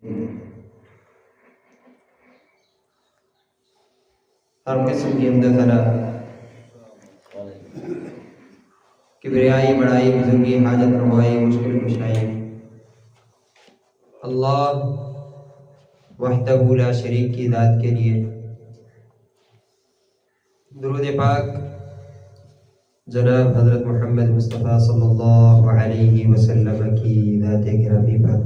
ہر قسم کی حمد و ثنا، کبریائی، بڑائی، بزرگی، حاجت روائی، مشکل کشائی اللہ وحدہ لا شریک کی ذات کے لیے درود پاک جناب حضرت محمد مصطفیٰ صلی اللہ علیہ وسلم کی ذات گرامی پر۔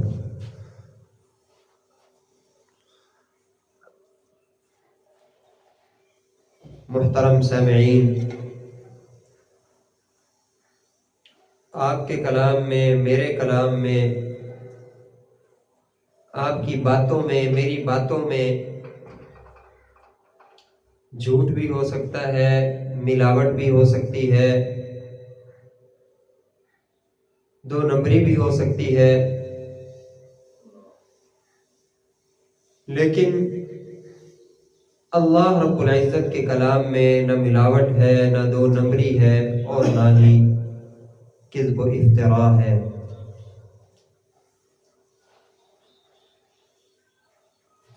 محترم سامعین، آپ کے کلام میں، میرے کلام میں، آپ کی باتوں میں، میری باتوں میں جھوٹ بھی ہو سکتا ہے، ملاوٹ بھی ہو سکتی ہے، دو نمبری بھی ہو سکتی ہے، لیکن اللہ رب العزت کے کلام میں نہ ملاوٹ ہے، نہ دو نمبری ہے، اور نہ ہی کذب و افتراء ہے۔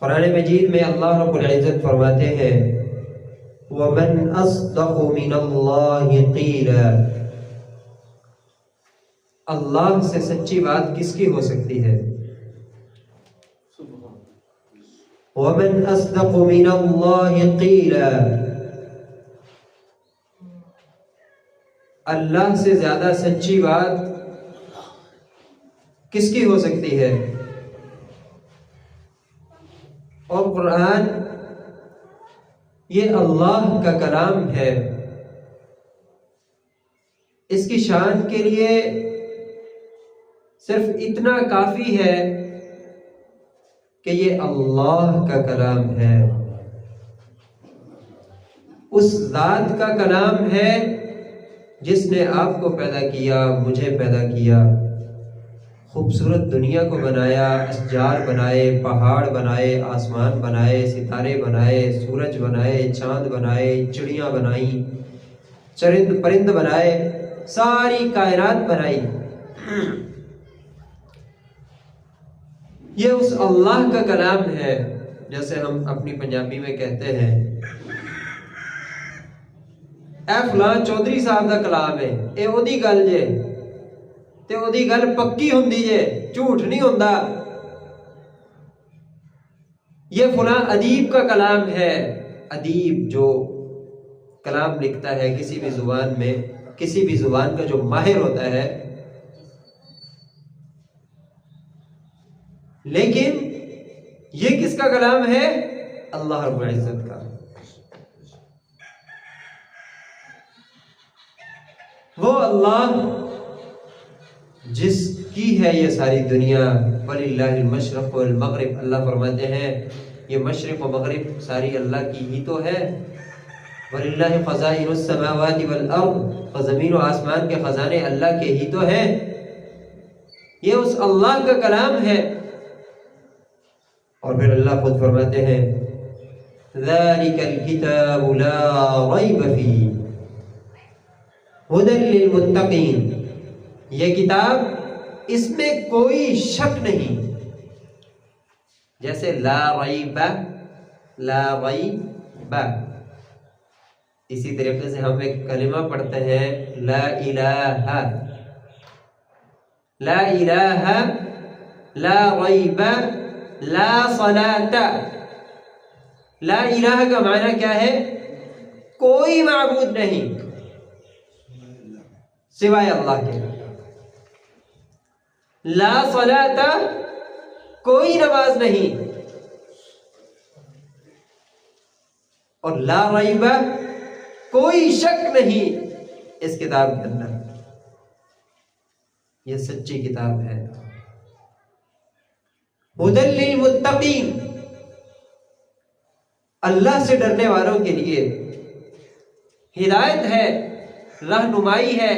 قرآن مجید میں اللہ رب العزت فرماتے ہیں وَمَنْ أَصْدَقُ مِنَ اللَّهِ قِيلًا، اللہ سے سچی بات کس کی ہو سکتی ہے؟ وَمَنْ أَصْدَقُ مِنَ اللَّهِ قِيلًا، اللہ سے زیادہ سچی بات کس کی ہو سکتی ہے؟ اور قرآن یہ اللہ کا کلام ہے، اس کی شان کے لیے صرف اتنا کافی ہے کہ یہ اللہ کا کلام ہے، اس ذات کا کلام ہے جس نے آپ کو پیدا کیا، مجھے پیدا کیا، خوبصورت دنیا کو بنایا، اشجار بنائے، پہاڑ بنائے، آسمان بنائے، ستارے بنائے، سورج بنائے، چاند بنائے، چڑیاں بنائیں، چرند پرند بنائے، ساری کائنات بنائی۔ یہ اس اللہ کا کلام ہے، جیسے ہم اپنی پنجابی میں کہتے ہیں اے فلاں چودھری صاحب دا کلام ہے، اے او دی گل جے تے او دی گل پکی ہوندی جے، جھوٹ نہیں ہوندا۔ یہ فلاں ادیب کا کلام ہے، ادیب جو کلام لکھتا ہے کسی بھی زبان میں، کسی بھی زبان کا جو ماہر ہوتا ہے، لیکن یہ کس کا کلام ہے؟ اللہ رب العزت کا۔ وہ اللہ جس کی ہے یہ ساری دنیا، وَلِلَّهِ الْمَشْرِقُ وَالْمَغْرِبُ، اللہ فرماتے ہیں یہ مشرق و مغرب ساری اللہ کی ہی تو ہے۔ وَلِلَّهِ خَزَائِنُ السَّمَاوَاتِ وَالْأَرْضِ، اور زمین و آسمان کے خزانے اللہ کے ہی تو ہیں۔ یہ اس اللہ کا کلام ہے۔ اور پھر اللہ خود فرماتے ہیں ذَلِكَ الْكِتَابُ لَا رَيْبَ فِيهِ هُدًى لِّلْمُتَّقِينَ، یہ کتاب اس میں کوئی شک نہیں۔ جیسے لا ریب، لا ریب، اسی طریقے سے ہم ایک کلمہ پڑھتے ہیں لا الہ، لا الہ، لا ریب، لا صلاۃ۔ لا الہ کا معنی کیا ہے؟ کوئی معبود نہیں سوائے اللہ کے۔ لا صلاۃ، کوئی نماز نہیں، اور لا ریب، کوئی شک نہیں اس کتاب کے اندر۔ یہ سچی کتاب ہے۔ ھدی للمتقین، اللہ سے ڈرنے والوں کے لیے ہدایت ہے، رہنمائی ہے۔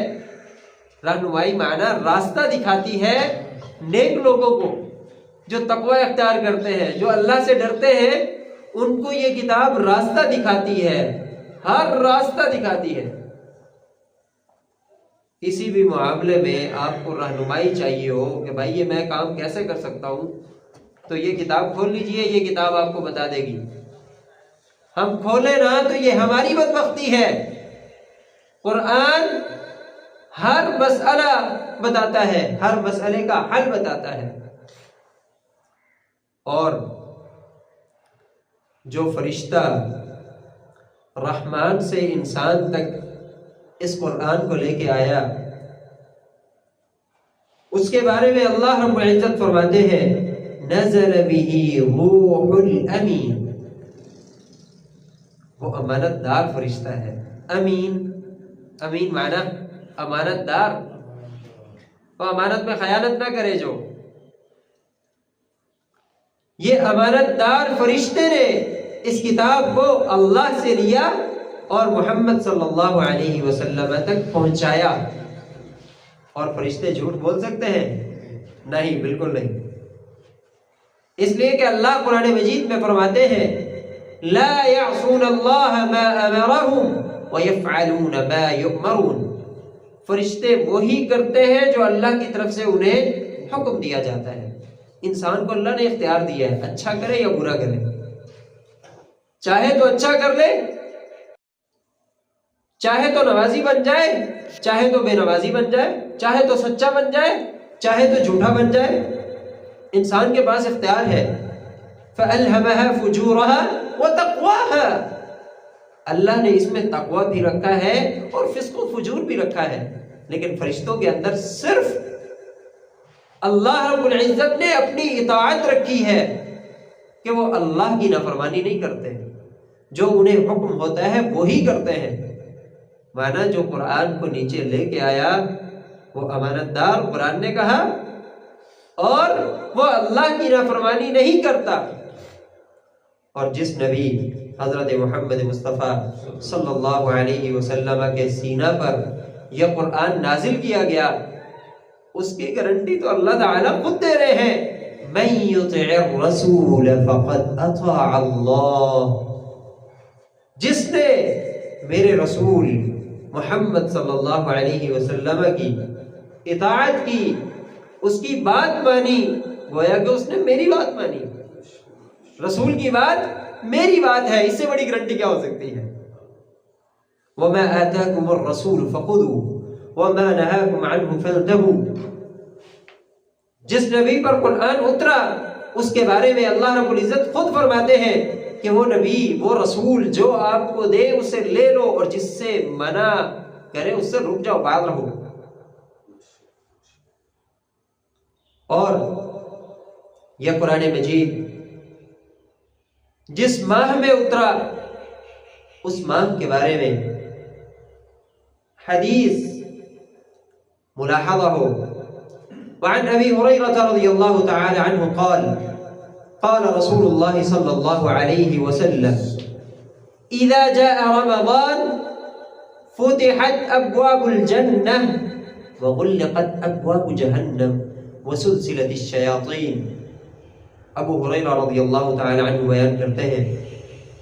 رہنمائی معنی راستہ دکھاتی ہے نیک لوگوں کو، جو تقوی اختیار کرتے ہیں، جو اللہ سے ڈرتے ہیں، ان کو یہ کتاب راستہ دکھاتی ہے، ہر راستہ دکھاتی ہے۔ کسی بھی معاملے میں آپ کو رہنمائی چاہیے ہو کہ بھائی یہ میں کام کیسے کر سکتا ہوں، تو یہ کتاب کھول لیجئے، یہ کتاب آپ کو بتا دے گی۔ ہم کھولے نہ تو یہ ہماری بدبختی ہے۔ قرآن ہر مسئلہ بتاتا ہے، ہر مسئلے کا حل بتاتا ہے، اور جو فرشتہ رحمان سے انسان تک اس قرآن کو لے کے آیا، اس کے بارے میں اللہ رب العزت فرماتے ہیں نزل به روح الامین، وہ امانت دار فرشتہ ہے۔ امین، امین معنی امانت دار، وہ امانت میں خیانت نہ کرے جو۔ یہ امانت دار فرشتے نے اس کتاب کو اللہ سے لیا اور محمد صلی اللہ علیہ وسلم تک پہنچایا۔ اور فرشتے جھوٹ بول سکتے ہیں؟ نہیں، بالکل نہیں۔ اس لیے کہ اللہ قرآن مجید میں فرماتے ہیں لا يعصون اللہ ما امرهم ويفعلون ما يؤمرون، فرشتے وہی کرتے ہیں جو اللہ کی طرف سے انہیں حکم دیا جاتا ہے۔ انسان کو اللہ نے اختیار دیا ہے، اچھا کرے یا برا کرے، چاہے تو اچھا کر لے، چاہے تو نمازی بن جائے، چاہے تو بے نمازی بن جائے، چاہے تو سچا بن جائے، چاہے تو جھوٹا بن جائے، انسان کے پاس اختیار ہے۔ فَأَلْهَمَهَا فُجُورَهَا وَتَقْوَاهَا، اللہ نے اس میں تقوی بھی رکھا ہے اور فسق و فجور بھی رکھا ہے، لیکن فرشتوں کے اندر صرف اللہ رب العزت نے اپنی اطاعت رکھی ہے کہ وہ اللہ کی نافرمانی نہیں کرتے، جو انہیں حکم ہوتا ہے وہی کرتے ہیں۔ مانا جو قرآن کو نیچے لے کے آیا وہ امانت دار، قرآن نے کہا، اور وہ اللہ کی نافرمانی نہیں کرتا۔ اور جس نبی حضرت محمد مصطفیٰ صلی اللہ علیہ وسلم کے سینہ پر یہ قرآن نازل کیا گیا، اس کی گارنٹی تو اللہ تعالیٰ خود دے رہے ہیں من یطع الرسول فقد اطاع اللہ، جس نے میرے رسول محمد صلی اللہ علیہ وسلم کی اطاعت کی، اس کی بات مانی، گویا کہ اس نے میری بات مانی۔ رسول کی بات میری بات ہے، اس سے بڑی گارنٹی کیا ہو سکتی ہے؟ وما آتاکم الرسول فخذوه وما نهاکم عنہ فانتہوا، جس نبی پر قرآن اترا اس کے بارے میں اللہ رب العزت خود فرماتے ہیں کہ وہ نبی، وہ رسول جو آپ کو دے اسے لے لو، اور جس سے منع کرے اس سے رک جاؤ، بعد رہو۔ اور یہ قرآن مجید جس ماہ میں اترا اس ماہ کے بارے میں حدیث ملاحظہ ہو۔ وعن ابی ہریرہ رضی اللہ تعالی عنہ قال قال رسول اللہ صلی اللہ علیہ وسلم اذا جاء رمضان فتحت ابواب الجنہ وغلقت ابواب جہنم وسلسلت الشیاطین۔ ابو ہریرہ رضی اللہ تعالی عنہ بیان کرتے ہیں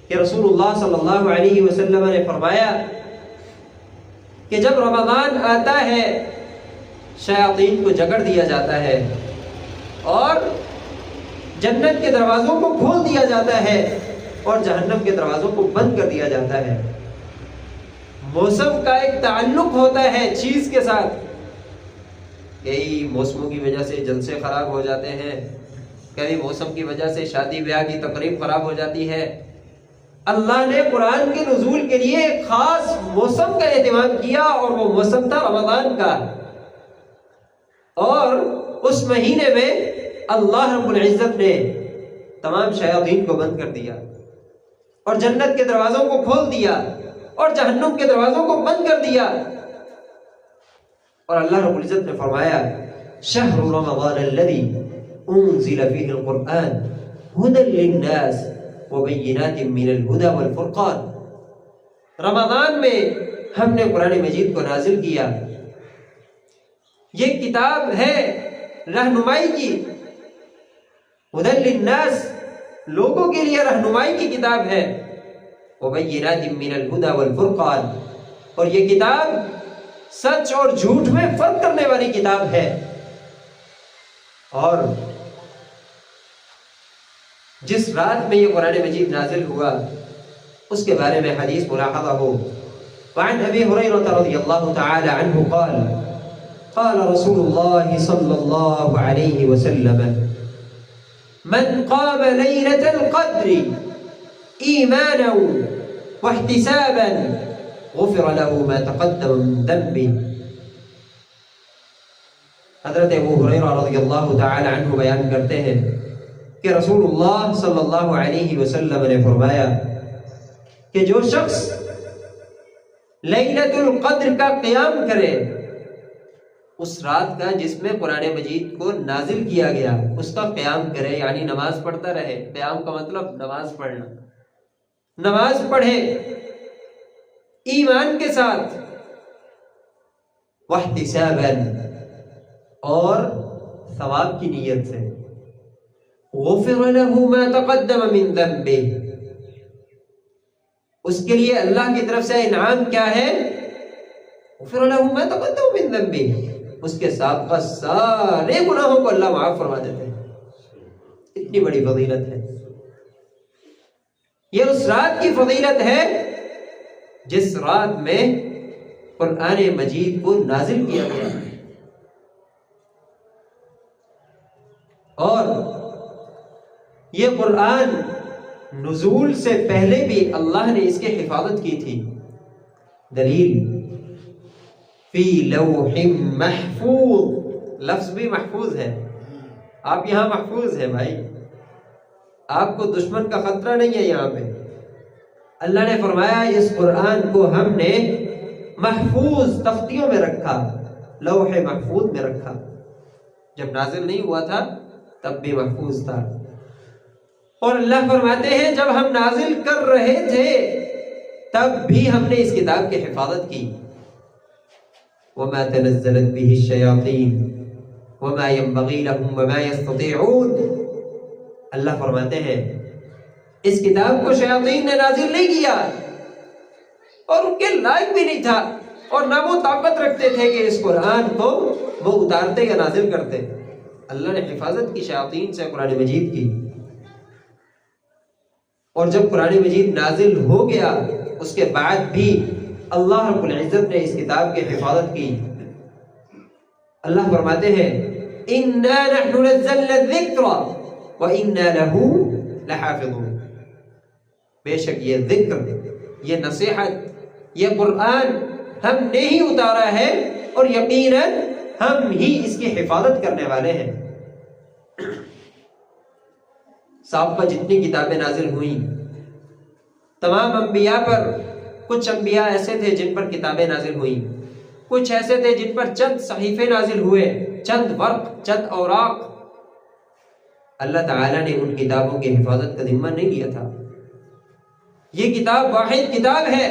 کہ رسول اللہ صلی اللہ علیہ وسلم نے فرمایا کہ جب رمضان آتا ہے شیاطین کو جکڑ دیا جاتا ہے اور جنت کے دروازوں کو کھول دیا جاتا ہے اور جہنم کے دروازوں کو بند کر دیا جاتا ہے۔ موسم کا ایک تعلق ہوتا ہے چیز کے ساتھ، کئی موسموں کی وجہ سے جلسے خراب ہو جاتے ہیں، کبھی موسم کی وجہ سے شادی بیاہ کی تقریب خراب ہو جاتی ہے۔ اللہ نے قرآن کے نزول کے لیے ایک خاص موسم کا اہتمام کیا اور وہ موسم تھا رمضان کا، اور اس مہینے میں اللہ رب العزت نے تمام شیاطین کو بند کر دیا اور جنت کے دروازوں کو کھول دیا اور جہنم کے دروازوں کو بند کر دیا۔ اور اللہ رب العزت نے فرمایا شہر رمضان الذی انزل فیہ القرآن ھدی للناس وبینات من الہدی والفرقان، رمضان میں ہم نے قرآن مجید کو نازل کیا، یہ کتاب ہے رہنمائی کی، ھدی للناس لوگوں کے لیے رہنمائی کی کتاب ہے، وبینات من الہدی والفرقان، اور یہ کتاب سچ اور جھوٹ میں فرق کرنے والی کتاب ہے۔ اور جس رات میں یہ قرآن مجید نازل ہوا اس کے بارے میں حدیث ملاحظہ ہو. وعن ابی ہریرہ رضی اللہ تعالی عنہ قال قال رسول اللہ صلی اللہ علیہ وسلم من قام ليلة القدر ایمانا واحتسابا غفر له ما تقدم من ذنبه. حضرت ابو ہریرہ رضی اللہ تعالی عنہ بیان کرتے ہیں کہ رسول اللہ صلی اللہ علیہ وسلم نے فرمایا کہ جو شخص لیلۃ القدر کا قیام کرے، اس رات کا جس میں قرآن مجید کو نازل کیا گیا اس کا قیام کرے، یعنی نماز پڑھتا رہے. قیام کا مطلب نماز پڑھنا، نماز پڑھے ایمان کے ساتھ، واحتسابا اور ثواب کی نیت سے، غفر له ما تقدم من ذنبه، اس کے لیے اللہ کی طرف سے انعام کیا ہے؟ غفر له ما تقدم من ذنبه، اس کے سابقہ سارے گناہوں کو اللہ معاف فرما دیتے ہیں. اتنی بڑی فضیلت ہے. یہ اس رات کی فضیلت ہے جس رات میں قرآن مجید کو نازل کیا گیا. اور یہ قرآن نزول سے پہلے بھی اللہ نے اس کی حفاظت کی تھی. دلیل فی لوح محفوظ، لفظ بھی محفوظ ہے. آپ یہاں محفوظ ہیں بھائی، آپ کو دشمن کا خطرہ نہیں ہے. یہاں پہ اللہ نے فرمایا اس قرآن کو ہم نے محفوظ تختیوں میں رکھا، لوح محفوظ میں رکھا. جب نازل نہیں ہوا تھا تب بھی محفوظ تھا. اور اللہ فرماتے ہیں جب ہم نازل کر رہے تھے تب بھی ہم نے اس کتاب کی حفاظت کی. وما تنزلت به الشیاطین وما ينبغي لهم وما يستطيعون. اللہ فرماتے ہیں اس کتاب کو شیاطین نے نازل نہیں کیا اور ان کے لائق بھی نہیں تھا، اور نہ وہ طاقت رکھتے تھے کہ اس قرآن کو وہ اتارتے یا نازل کرتے. اللہ نے حفاظت کی شیاطین سے قرآن مجید کی. اور جب قرآن مجید نازل ہو گیا اس کے بعد بھی اللہ رب العزت نے اس کتاب کی حفاظت کی. اللہ فرماتے ہیں اِنَّا نَحْنُ نَزَّلْنَا الذِّكْرَ وَإِنَّا لَهُ لَحَافِظُونَ. بے شک یہ ذکر، یہ نصیحت، یہ قرآن ہم نے ہی اتارا ہے اور یقیناً ہم ہی اس کی حفاظت کرنے والے ہیں. سابقہ جتنی کتابیں نازل ہوئیں تمام انبیاء پر، کچھ انبیاء ایسے تھے جن پر کتابیں نازل ہوئیں، کچھ ایسے تھے جن پر چند صحیفے نازل ہوئے، چند ورق، چند اوراق. اللہ تعالیٰ نے ان کتابوں کی حفاظت کا ذمہ نہیں لیا تھا. یہ کتاب واحد کتاب ہے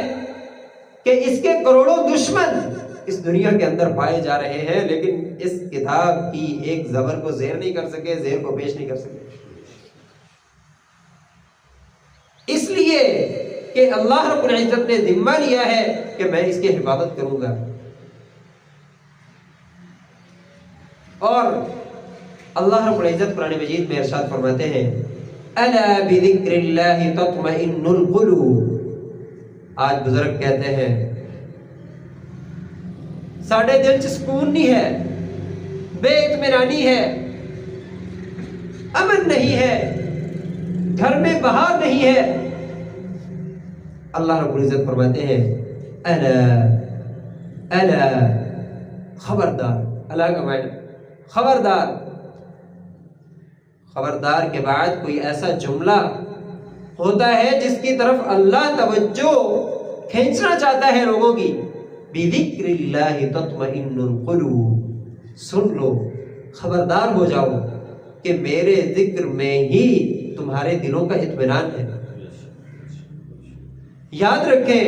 کہ اس کے کروڑوں دشمن اس دنیا کے اندر پائے جا رہے ہیں، لیکن اس کتاب کی ایک زبر کو زیر نہیں کر سکے، زیر کو پیش نہیں کر سکے. اس لیے کہ اللہ رب العزت نے ذمہ لیا ہے کہ میں اس کی حفاظت کروں گا. اور اللہ رب العزت قرآن مجید میں ارشاد فرماتے ہیں الا بذکر اللہ تطمئن القلوب. آج بزرگ کہتے ہیں ساڑھے دل چ سکون نہیں ہے، بے اطمینانی ہے، امن نہیں ہے، گھر میں بہار نہیں ہے. اللہ رب العزت فرماتے ہیں الا خبردار. اللہ کا معنی خبردار. خبردار کے بعد کوئی ایسا جملہ ہوتا ہے جس کی طرف اللہ توجہ کھینچنا چاہتا ہے لوگوں کی. بذکر اللہ تطمئن القلوب. سن لو، خبردار ہو جاؤ کہ میرے ذکر میں ہی تمہارے دلوں کا اطمینان ہے. یاد رکھیں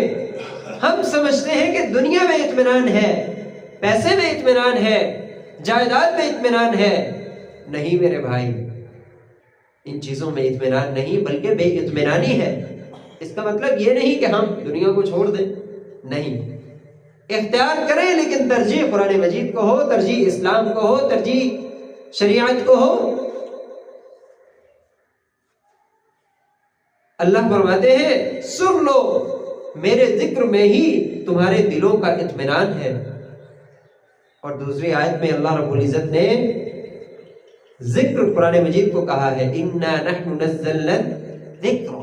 ہم سمجھتے ہیں کہ دنیا میں اطمینان ہے، پیسے میں اطمینان ہے، جائیداد میں اطمینان ہے. نہیں میرے بھائی، ان چیزوں میں اطمینان نہیں بلکہ بے اطمینانی ہے. اس کا مطلب یہ نہیں کہ ہم دنیا کو چھوڑ دیں، نہیں، اختیار کریں لیکن ترجیح قرآن مجید کو ہو، ترجیح اسلام کو ہو، ترجیح شریعت کو ہو. اللہ فرماتے ہیں سن لو میرے ذکر میں ہی تمہارے دلوں کا اطمینان ہے۔ اور دوسری آیت میں اللہ رب العزت نے ذکر قرآن مجید کو کہا ہے اِنَّا نَحْنُ نَزَّلْنَا الذِّكْرَ،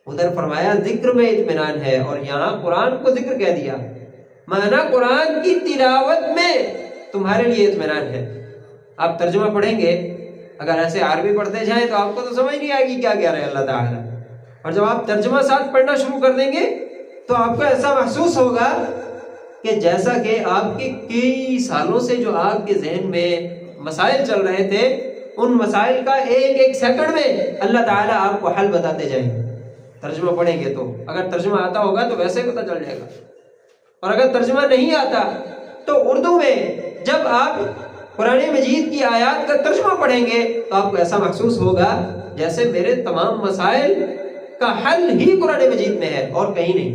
ادھر فرمایا ذکر میں اطمینان ہے، اور یہاں قرآن کو ذکر کہہ دیا، مانا قرآن کی تلاوت میں تمہارے لیے اطمینان ہے۔ آپ ترجمہ پڑھیں گے، اگر ایسے عربی پڑھتے جائیں تو آپ کو تو سمجھ نہیں آئے گی کیا کہہ رہے ہیں اللہ تعالیٰ، اور جب آپ ترجمہ ساتھ پڑھنا شروع کر دیں گے تو آپ کو ایسا محسوس ہوگا کہ جیسا کہ آپ کے کئی سالوں سے جو آپ کے ذہن میں مسائل چل رہے تھے، ان مسائل کا ایک ایک سیکنڈ میں اللہ تعالیٰ آپ کو حل بتاتے جائیں گے ترجمہ پڑھیں گے تو۔ اگر ترجمہ آتا ہوگا تو ویسے پتہ چل جائے گا، اور اگر ترجمہ نہیں آتا تو اردو میں جب آپ قرآن مجید کی آیات کا ترجمہ پڑھیں گے تو آپ کو ایسا محسوس ہوگا جیسے میرے تمام مسائل کا حل ہی قرآن مجید میں ہے اور کہیں نہیں۔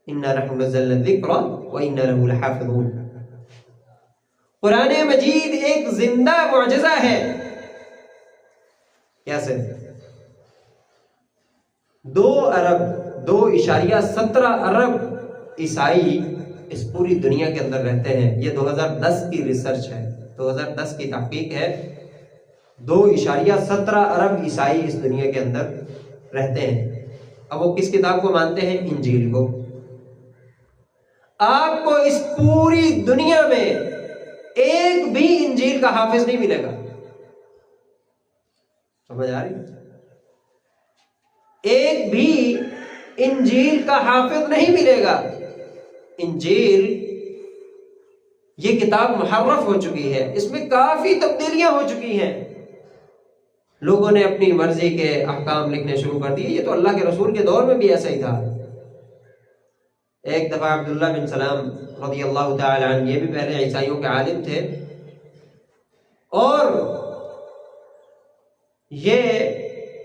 اِنَّا نَحْنُ نَزَّلْنَا الذِّكْرَ وَإِنَّا لَهُ لَحَافِظُونَ۔ قرآن مجید ایک زندہ معجزہ ہے۔ کیسے؟ 2.17 ارب عیسائی اس پوری دنیا کے اندر رہتے ہیں۔ یہ 2010 کی ریسرچ ہے، 2010 کی تحقیق ہے۔ 2.17 ارب عیسائی اس دنیا کے اندر رہتے ہیں۔ اب وہ کس کتاب کو مانتے ہیں؟ انجیل کو۔ آپ کو اس پوری دنیا میں ایک بھی انجیل کا حافظ نہیں ملے گا، سمجھ آ رہی؟ ایک بھی انجیل کا حافظ نہیں ملے گا۔ انجیل یہ کتاب محرف ہو چکی ہے، اس میں کافی تبدیلیاں ہو چکی ہیں، لوگوں نے اپنی مرضی کے احکام لکھنے شروع کر دیے۔ یہ تو اللہ کے رسول کے دور میں بھی ایسا ہی تھا۔ ایک دفعہ عبداللہ بن سلام رضی اللہ تعالی عنہ، یہ بھی پہلے عیسائیوں کے عالم تھے، اور یہ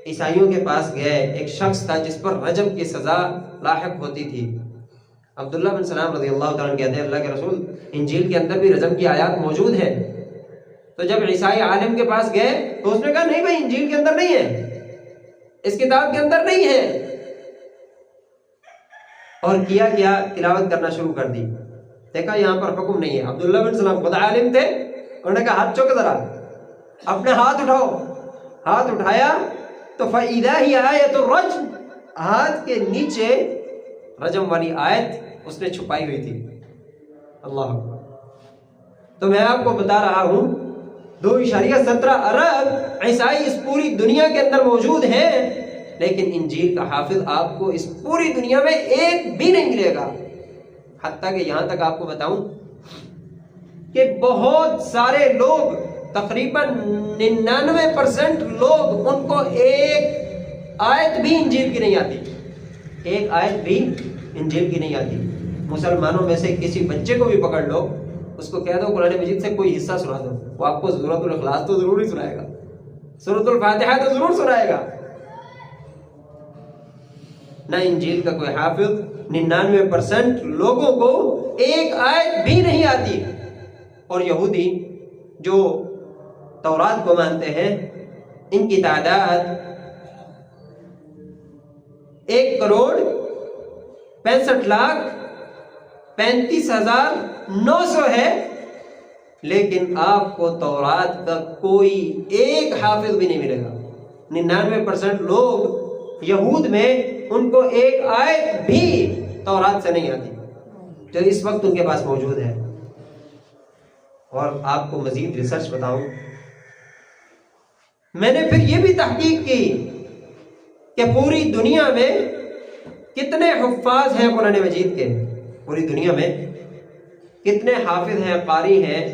عیسائیوں کے پاس گئے۔ ایک شخص تھا جس پر رجم کی سزا لاحق ہوتی تھی۔ عبداللہ بن سلام رضی اللہ تعالیٰ عنہ کہتے ہیں اللہ کے رسول انجیل کے اندر بھی رجم کی آیات موجود ہیں۔ تو جب عیسائی عالم کے پاس گئے تو اس نے کہا نہیں بھائی انجیل کے اندر نہیں ہے، اس کتاب کے اندر نہیں ہے، اور کیا تلاوت کرنا شروع کر دی۔ دیکھا یہاں پر حکم نہیں ہے۔ عبداللہ بن سلام خود عالم تھے، انہوں نے کہا ہاتھ چوک ذرا، اپنے ہاتھ اٹھاؤ۔ ہاتھ اٹھایا تو فَإِذَا هِيَ آیَةُ الرَّجْمِ، ہاتھ کے نیچے رجم والی آیت اس نے چھپائی ہوئی تھی۔ اللہ اکبر۔ تو میں آپ کو بتا رہا ہوں 2.17 ارب عیسائی اس پوری دنیا کے اندر موجود ہیں، لیکن انجیل کا حافظ آپ کو اس پوری دنیا میں ایک بھی نہیں ملے گا۔ حتیٰ کہ یہاں تک آپ کو بتاؤں کہ بہت سارے لوگ، تقریباً 99% لوگ، ان کو ایک آیت بھی انجیل کی نہیں آتی، ایک آیت بھی انجیل کی نہیں آتی۔ مسلمانوں میں سے کسی بچے کو بھی پکڑ لو، اس کو کہہ دو قرآن مجید سے کوئی حصہ سنا دو، وہ آپ کو سورۃ الاخلاص تو ضرور ہی سنائے گا، سورۃ الفاتحہ تو ضرور سنائے گا۔ نہ انجیل کا کوئی حافظ، 99% لوگوں کو ایک آیت بھی نہیں آتی۔ اور یہودی جو تورات کو مانتے ہیں، ان کی تعداد 1,65,35,900 ہے، لیکن آپ کو تورات کا کوئی ایک حافظ بھی نہیں ملے گا۔ 99% لوگ یہود میں ان کو ایک آیت بھی تورات سے نہیں آتی جو اس وقت ان کے پاس موجود ہے۔ اور آپ کو مزید ریسرچ بتاؤں، میں نے پھر یہ بھی تحقیق کی کہ پوری دنیا میں کتنے حفاظ ہیں قرآن مجید کے، پوری دنیا میں کتنے حافظ ہیں، قاری ہیں،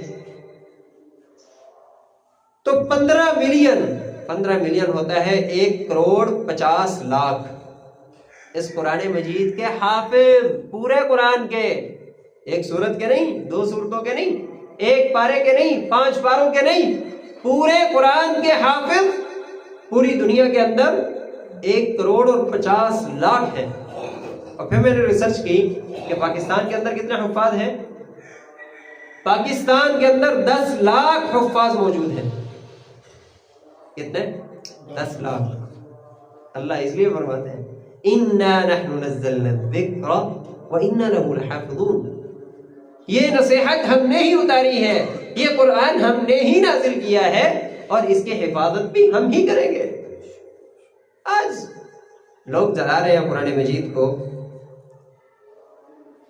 تو 15 ملین ہوتا ہے 1,50,00,000 اس قرآن مجید کے حافظ، پورے قرآن کے، ایک سورت کے نہیں، 2 سورتوں کے نہیں، ایک پارے کے نہیں، 5 پاروں کے نہیں، پورے قرآن کے حافظ پوری دنیا کے اندر 1,50,00,000 ہیں۔ اور پھر میں نے ریسرچ کی کہ پاکستان کے اندر کتنے حفاظ ہیں۔ پاکستان کے اندر 10 لاکھ حفاظ موجود ہیں۔ کتنے؟ 10 لاکھ۔ اللہ اس لیے فرماتے ہیں اِنَّا نَحْنُ نَزَّلْنَا الذِّكْرَ وَإِنَّا لَهُ لَحَافِظُونَ، یہ نصیحت ہم نے ہی اتاری ہے، یہ قرآن ہم نے ہی نازل کیا ہے اور اس کی حفاظت بھی ہم ہی کریں گے۔ آج لوگ جلا رہے ہیں قرآن مجید کو،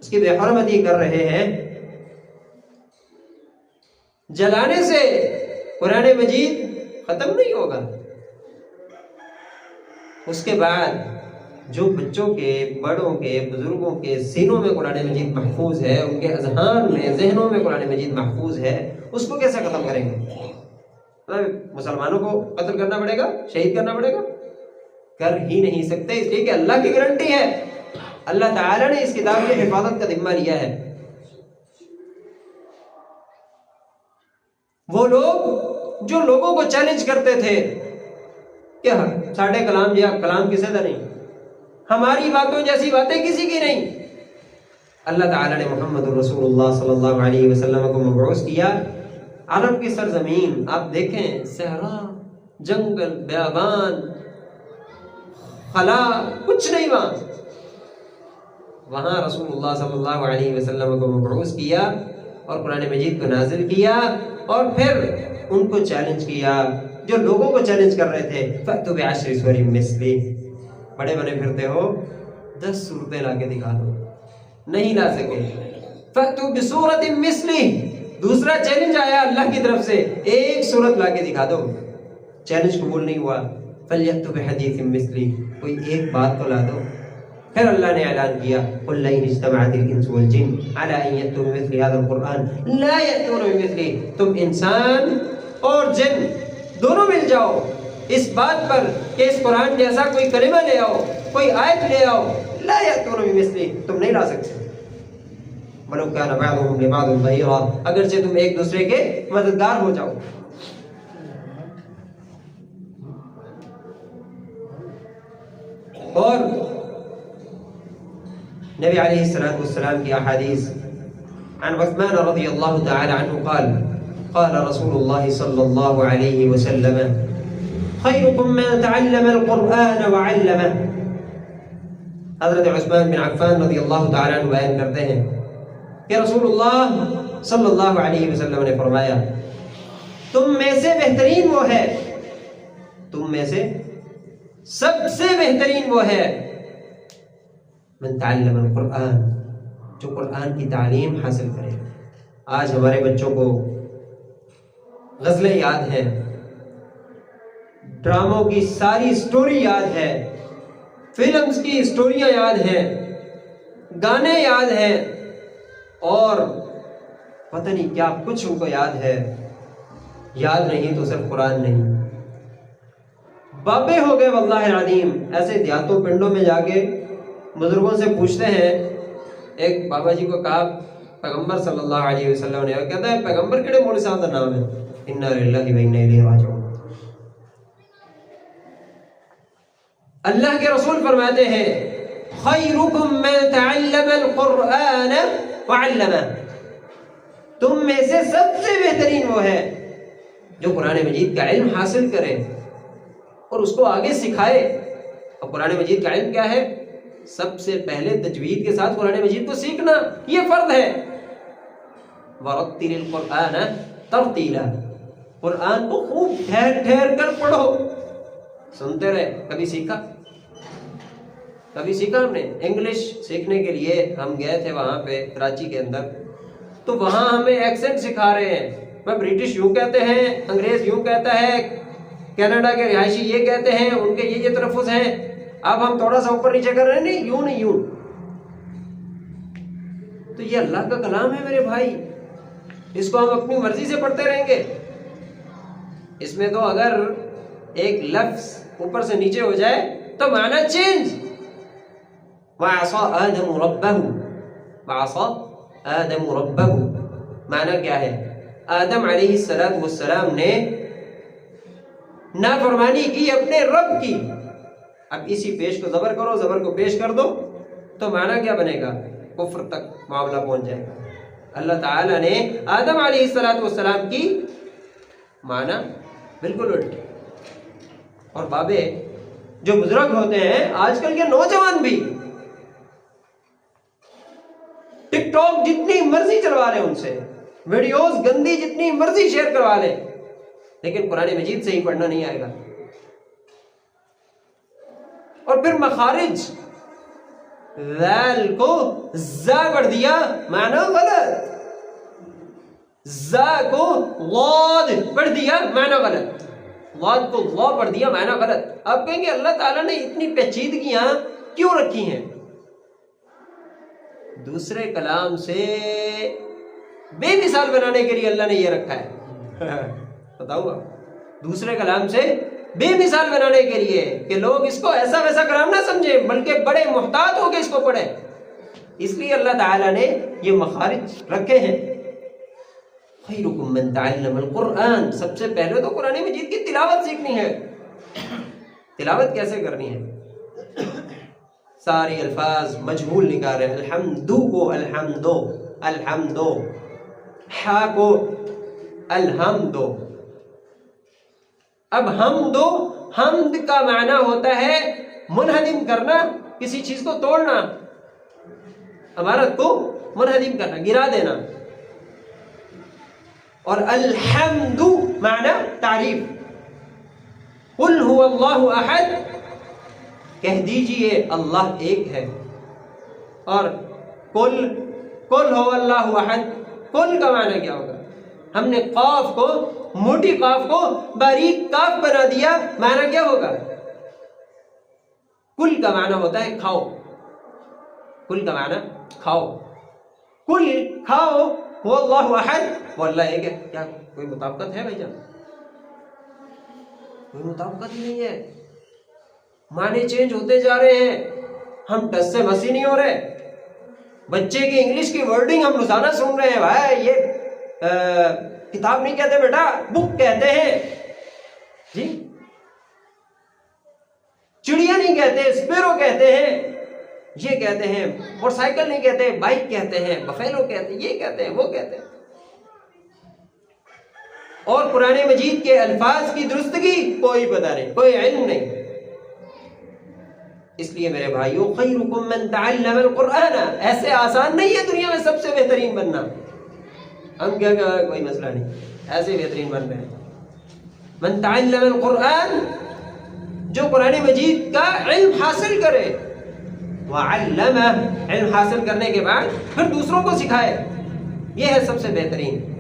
اس کی بے حرمتی کر رہے ہیں۔ جلانے سے قرآن مجید ختم نہیں ہوگا، اس کے بعد جو بچوں کے، بڑوں کے، بزرگوں کے سینوں میں قرآن مجید محفوظ ہے، ان کے اذہان میں، ذہنوں میں قرآن مجید محفوظ ہے، اس کو کیسے ختم کریں گے؟ مسلمانوں کو قتل کرنا پڑے گا، شہید کرنا پڑے گا؟ کر ہی نہیں سکتے، اس لیے کہ اللہ کی گارنٹی ہے، اللہ تعالی نے اس کتاب کی حفاظت کا ذمہ لیا ہے۔ وہ لوگ جو لوگوں کو چیلنج کرتے تھے کہ ساڑھے کلام یا کلام کسی کا نہیں، ہماری باتوں جیسی باتیں کسی کی نہیں، اللہ تعالی نے محمد رسول اللہ صلی اللہ علیہ وسلم کو مبعوث کیا۔ عرب کی سرزمین آپ دیکھیں، صحرا، جنگل، بیابان، خلا، کچھ نہیں وہاں رسول اللہ صلی اللہ علیہ وسلم کو مبعوث کیا اور قرآن مجید کو نازل کیا، اور پھر ان کو چیلنج کیا جو لوگوں کو چیلنج کر رہے تھے، فَأْتُوا بِعَشْرِ سُوَرٍ مِثْلِهِ، بڑے بنے پھرتے ہو، 10 صورتیں لا کے دکھا دو، نہیں لا سکے۔ فَأْتُوا بِسُورَةٍ مِثْلِهِ، دوسرا چیلنج آیا اللہ کی طرف سے، ایک صورت لا کے دکھا دو، چیلنج قبول نہیں ہوا۔ فَلْيَأْتُوا بِحَدِيثٍ مِثْلِهِ، کوئی ایک بات تو لا دو۔ پھر اللہ نے اعلان کیا قُلْ لَئِنِ اجْتَمَعَتِ الْإِنسُ وَالْجِنُّ عَلَىٰ أَن يَأْتُوا بِمِثْلِ هَٰذَا الْقُرْآنِ لَا يَأْتُونَ بِمِثْلِهِ، تم انسان اور جن دونوں مل جاؤ اس بات پر کہ اس قرآن جیسا کوئی کلمہ لے آؤ، کوئی آیت لے آؤ، لا يأتون بمثله، تم نہیں لا سکتے۔ وَلَوْ كَانَ بَعْضُهُمْ لِبَعْضٍ ظَهِيرًا، اگرچہ تم ایک دوسرے کے مددگار ہو جاؤ۔ اور نبی علیہ السلام کی احادیث، عن عثمان رضی اللہ تعالی عنہ قال قال رسول اللہ صلی اللہ علیہ وسلم خیرکم من تعلم القرآن وعلمه، حضرت عثمان بن عفان رضی اللہ تعالی عنہ بیان کرتے ہیں کہ رسول اللہ صلی اللہ علیہ وسلم نے فرمایا، تم میں سے بہترین وہ ہے، تم میں سے سب سے بہترین وہ ہے، من تعلم القرآن، جو قرآن کی تعلیم حاصل کرے۔ آج ہمارے بچوں کو غزلیں یاد ہیں، ڈراموں کی ساری سٹوری یاد ہے، فلمز کی سٹوریاں یاد ہیں، گانے یاد ہیں، اور پتہ نہیں کیا کچھ ان کو یاد ہے۔ یاد نہیں تو صرف قرآن نہیں، بابے ہو گئے واللہ العظیم۔ ایسے دیہاتوں پنڈوں میں جا کے بزرگوں سے پوچھتے ہیں، ایک بابا جی کو کہا پیغمبر صلی اللہ علیہ وسلم نے، کہتا ہے پیغمبر کیڑے مولوی صاحب کا نام ہے؟ انا للہ و انا الیہ راجعون۔ اللہ کے رسول فرماتے ہیں خیرکم من تعلم القرآن وعلمہ، تم میں سے سب سے بہترین وہ ہے جو قرآن مجید کا علم حاصل کرے اور اس کو آگے سکھائے۔ اور قرآن مجید کا علم کیا ہے؟ سب سے پہلے تجوید کے ساتھ قرآن مجید کو سیکھنا، یہ فرض ہے۔ وَرَتِّلِ الْقُرْآنَ تَرْتِيلًا، قرآن کو خوب ٹھہر ٹھہر کر پڑھو، سنتے رہے۔ کبھی سیکھا ہم نے انگلش سیکھنے کے لیے، ہم گئے تھے وہاں پہ کراچی کے اندر، تو وہاں ہمیں ایکسنٹ سکھا رہے ہیں، میں برٹش یوں کہتے ہیں، انگریز یوں کہتا ہے، کینیڈا کے رہائشی یہ کہتے ہیں، ان کے یہ تلفظ ہیں، اب ہم تھوڑا سا اوپر نیچے کر رہے ہیں، نہیں یوں نہیں یوں۔ تو یہ اللہ کا کلام ہے میرے بھائی، اس کو ہم اپنی مرضی سے پڑھتے رہیں گے؟ اس میں تو اگر ایک لفظ اوپر سے نیچے ہو جائے تو معنی چینج۔ وَعَصَىٰ آدَمُ رَبَّهُ، وَعَصَىٰ آدَمُ رَبَّهُ معنی کیا ہے؟ آدم علیہ السلام نے نافرمانی کی اپنے رب کی۔ اب اسی پیش کو زبر کرو، زبر کو پیش کر دو تو معنی کیا بنے گا؟ کفر تک معاملہ پہنچ جائے گا۔ اللہ تعالیٰ نے آدم علیہ السلام کی معنی بالکل الٹ۔ اور بابے جو بزرگ ہوتے ہیں، آج کل کے نوجوان بھی ٹک ٹاک جتنی مرضی چلوا لیں، ان سے ویڈیوز گندی جتنی مرضی شیئر کروا لیں، لیکن قرآن مجید سے ہی پڑھنا نہیں آئے گا۔ اور پھر مخارج، ذال کو زا پڑھ دیا، معنی غلط، زا کو غاد پڑھ دیا، معنی غلط، غاد کو غا پڑھ دیا، معنی غلط۔ آپ کہیں گے اللہ تعالیٰ نے اتنی پیچیدگیاں کیوں رکھی ہیں؟ دوسرے کلام سے بے مثال بنانے کے لیے اللہ نے یہ رکھا ہے۔ بتاؤ آپ، دوسرے کلام سے بے مثال بنانے کے لیے کہ لوگ اس کو ایسا ویسا کلام نہ سمجھیں، بلکہ بڑے محتاط ہو کے اس کو پڑھیں، اس لیے اللہ تعالیٰ نے یہ مخارج رکھے ہیں۔ خیرکم من تعلم القرآن، سب سے پہلے تو قرآن مجید کی تلاوت سیکھنی ہے۔ تلاوت کیسے کرنی ہے؟ سارے الفاظ مجہول نکال رہے ہیں، الحمدو کو الحمدو، الحمدو، ہا کو الحمدو۔ اب حمدو، حمد کا معنی ہوتا ہے منہدم کرنا، کسی چیز کو توڑنا، عمارت کو منہدم کرنا، گرا دینا۔ اور الحمد معنی تعریف۔ قل هو اللہ احد، کہہ دیجئے اللہ ایک ہے۔ اور قل هو اللہ احد، قل کا معنی کیا ہوگا؟ ہم نے قاف کو، موٹی قاف کو باریک کاف بنا دیا، معنی کیا ہوگا؟ کل کا معنی ہوتا ہے کھاؤ، کل کا معنی کھاؤ، کل کھاؤ، وہ اللہ احد، وہ اللہ ایک ہے۔ کیا کوئی مطابقت ہے بھائی جان؟ کوئی مطابقت ہی نہیں ہے، معنی چینج ہوتے جا رہے ہیں، ہم ٹس سے مسی نہیں ہو رہے۔ بچے کی انگلش کی ورڈنگ ہم روزانہ سن رہے ہیں، بھائی یہ کتاب نہیں کہتے بیٹا، بک کہتے ہیں جی، چڑیا نہیں کہتے، اسپیرو کہتے ہیں، یہ کہتے ہیں، موٹر سائیکل نہیں کہتے، بائک کہتے ہیں، بفیلو کہتے ہیں، یہ کہتے ہیں، وہ کہتے ہیں۔ اور قرآن مجید کے الفاظ کی درستگی کوئی پتہ نہیں، کوئی علم نہیں۔ اس لیے میرے بھائیو، خیرکم من تعلم القرآن، ایسے آسان نہیں ہے دنیا میں سب سے بہترین بننا۔ ہم کیا کوئی مسئلہ نہیں، ایسے بہترین بن رہے ہیں۔ من تعلم القرآن، جو قرآن مجید کا علم حاصل کرے، وعلمہ، علم حاصل کرنے کے بعد پھر دوسروں کو سکھائے، یہ ہے سب سے بہترین۔